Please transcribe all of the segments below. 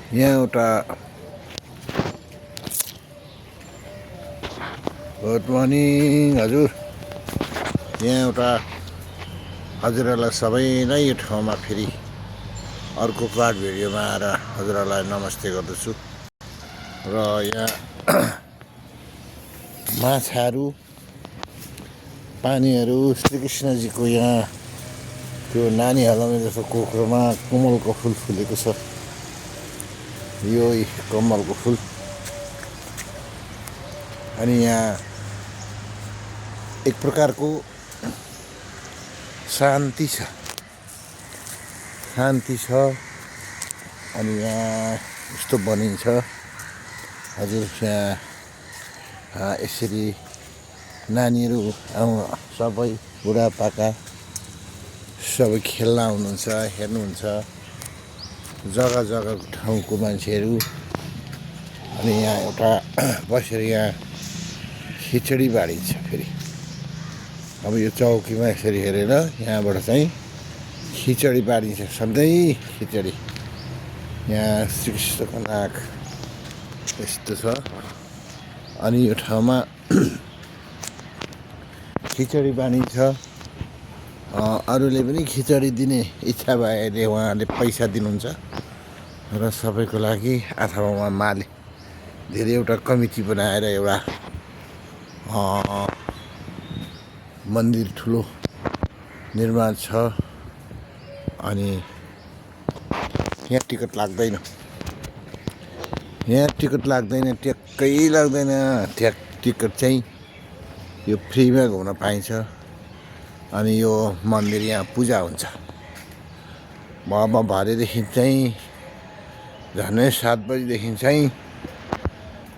यहाँ एउटा good morning हजुर। यहाँ एउटा हजुरहरूलाई सबैलाई यो ठाउँमा फेरि अर्को पार्ट भिडियोमा आएर हजुरहरूलाई नमस्ते गर्दछु। र यहाँ माछाहरू पानीहरू श्रीकृष्णजीको यहाँ त्यो नानी हल्लाउने जस्तो कोक्रोमा कमलको फुल फुलेको छ। यो कमलको फुल अनि यहाँ एक प्रकारको शान्ति छ अनि यहाँ यस्तो बनिन्छ हजुर। यहाँ यसरी नानीहरू सबै बुढापाका सबै खेल्न आउनुहुन्छ, हेर्नुहुन्छ, जग्गा जग्गाको ठाउँको मान्छेहरू। अनि यहाँ एउटा बसेर यहाँ खिचडी बाँडिन्छ फेरि। अब यो चौकीमा यसरी हेरेर यहाँबाट चाहिँ खिचडी बाँडिन्छ, सधैँ खिचडी। यहाँ श्रीकृष्णको नाक यस्तो छ अनि यो ठाउँमा खिचडी बाँडिन्छ। अरूले पनि खिचडी दिने इच्छा भए उहाँले पैसा दिनुहुन्छ र सबैको लागि। अथवा उहाँ माले धेरै एउटा कमिटी बनाएर एउटा मन्दिर ठुलो निर्माण छ। अनि यहाँ टिकट लाग्दैन, ट्याक्कै लाग्दैन। टिकट चाहिँ यो फ्रीमा घुम्न पाइन्छ। अनि यो मन्दिर यहाँ पूजा हुन्छ। अब भरेदेखि चाहिँ झन्डै 7 बजीदेखि चाहिँ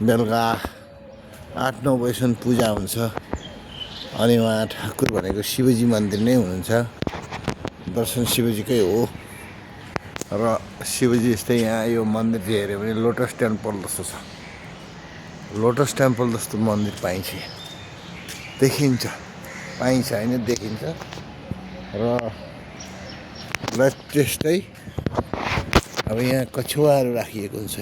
बेलुका 8-9 बजीसम्म पूजा हुन्छ। अनि उहाँ ठाकुर भनेको शिवजी मन्दिर नै हुनुहुन्छ। दर्शन शिवजीकै हो र शिवजी जस्तै यहाँ यो मन्दिर चाहिँ हेऱ्यो भने लोटस टेम्पल जस्तो छ। लोटस टेम्पल जस्तो मन्दिर देखिन्छ होइन, देखिन्छ। र त्यस्तै अब यहाँ कछुवाहरू राखिएको हुन्छ।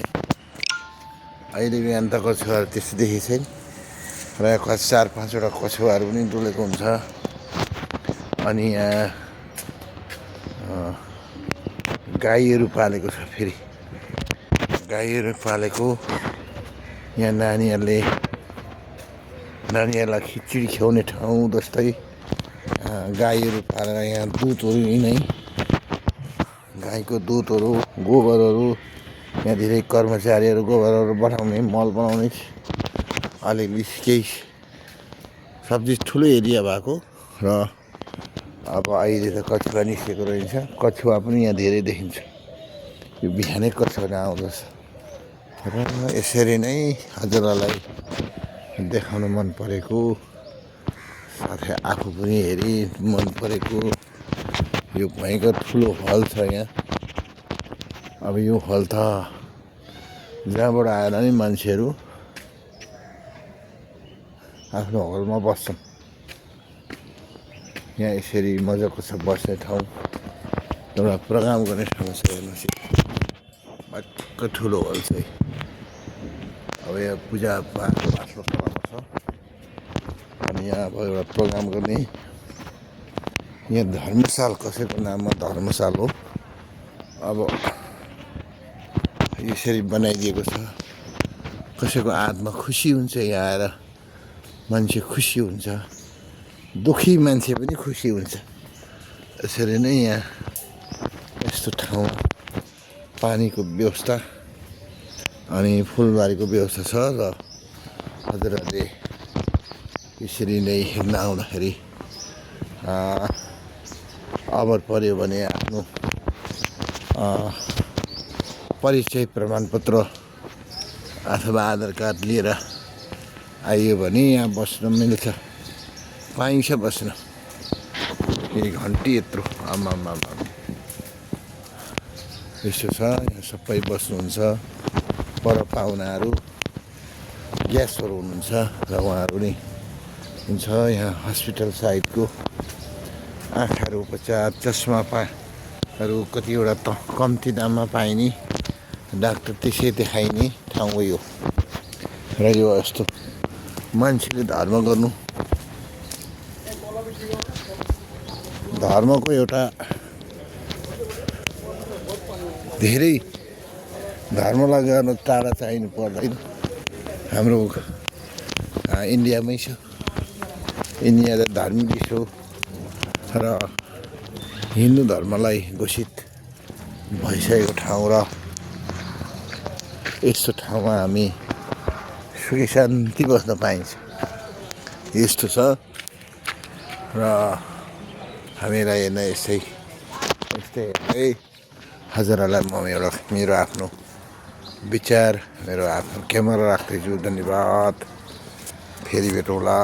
अहिले बिहान त कछुवाहरू त्यस्तो देखेको छैन र 4-5वटा कछुवाहरू पनि डुलेको हुन्छ। अनि यहाँ गाईहरू पालेको छ फेरि। गाईहरू पालेको यहाँ नानीहरूलाई खिचडी खुवाउने ठाउँ जस्तै गाईहरू पालेर यहाँ दुधहरू यिनै गाईको दुधहरू, गोबरहरू, यहाँ धेरै कर्मचारीहरू गोबरहरू बनाउने, मल बनाउने, अलिअलि केही सब्जी ठुलो एरिया भएको। र अब अहिले त कछुवा निस्केको रहेछ। कछुवा पनि यहाँ धेरै देखिन्छ। यो बिहानै कछुवा आउँदछ र यसरी नै हजुरहरूलाई देखाउन मन परेको, साथै आफू पनि हेरी मन परेको। यो भयङ्कर ठुलो हल छ यहाँ। अब यो हल त जहाँबाट आएर नि मान्छेहरू आफ्नो हलमा बस्छन्। यहाँ यसरी मजाको छ बस्ने ठाउँ, एउटा प्रोग्राम गर्ने ठाउँ छ। हेर्नुहोस् भक्क ठुलो हल छ। अब यहाँ पूजापाठको आफ्नो ठाउँमा छ। अनि यहाँ अब एउटा प्रोग्राम गर्ने, यहाँ धर्मशाल कसैको नाममा धर्मशाल हो। अब यसरी बनाइदिएको छ। कसैको आत्मा खुसी हुन्छ यहाँ आएर, मान्छे खुसी हुन्छ, दुखी मान्छे पनि खुसी हुन्छ। यसरी नै यहाँ यस्तो ठाउँ, पानीको व्यवस्था अनि फुलबारीको व्यवस्था छ। र हजुरहरूले यसरी नै हेर्न आउँदाखेरि अबर पर्यो भने आफ्नो परिचय प्रमाणपत्र अथवा आधार कार्ड लिएर आइयो भने यहाँ बस्न मिल्छ, पाइन्छ बस्न। फेरि घन्टी यत्रो आमामा यस्तो छ। यहाँ सबै बस्नुहुन्छ। पर पाहुनाहरू गेस्टहरू हुनुहुन्छ र उहाँहरू नि हुन्छ। यहाँ हस्पिटल साइडको आँखाहरू उपचार, चस्माहरू कतिवटा त कम्ती दाममा पाइने डाक्टर त्यसै देखाइने ठाउँ हो यो र यो यस्तो मान्छेले धर्म गर्नु धर्मको एउटा धेरै धर्मलाई गर्न टाढा चाहिनु पर्दैन हाम्रो इन्डियामै छ इन्डिया त धार्मिक देश हो र हिन्दू धर्मलाई घोषित भइसकेको ठाउँ र यस्तो ठाउँमा हामी सुखी शान्ति बस्न पाइन्छ यस्तो छ र हामीलाई हेर्न यस्तै है हजुरहरूलाई म मेरो आफ्नो विचार मेरो आफ्नो क्यामेरा राख्दैछु धन्यवाद फेरि भेटौँला